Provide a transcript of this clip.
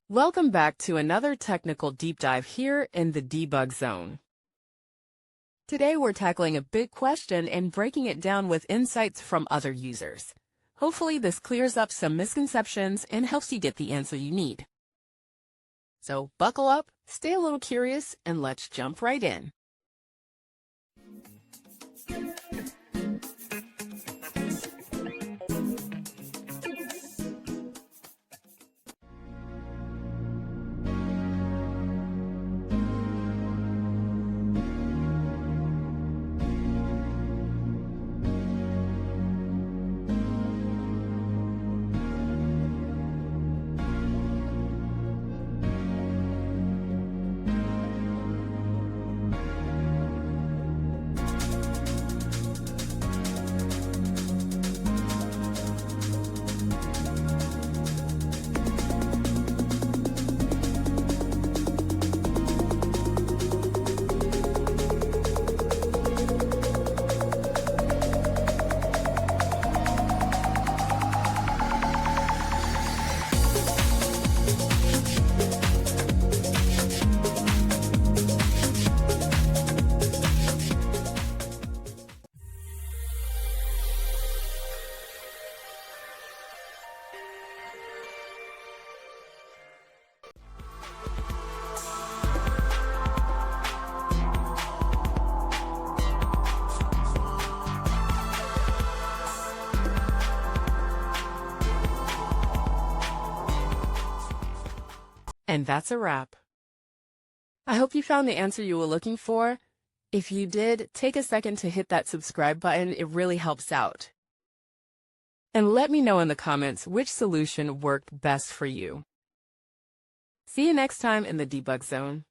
Welcome back to another technical deep dive here in the debug zone. Today we're tackling a big question and breaking it down with insights from other users. Hopefully this clears up some misconceptions and helps you get the answer you need. So buckle up, stay a little curious, and let's jump right in. And that's a wrap. I hope you found the answer you were looking for. If you did, take a second to hit that subscribe button. It really helps out. And let me know in the comments which solution worked best for you. See you next time in the debug zone.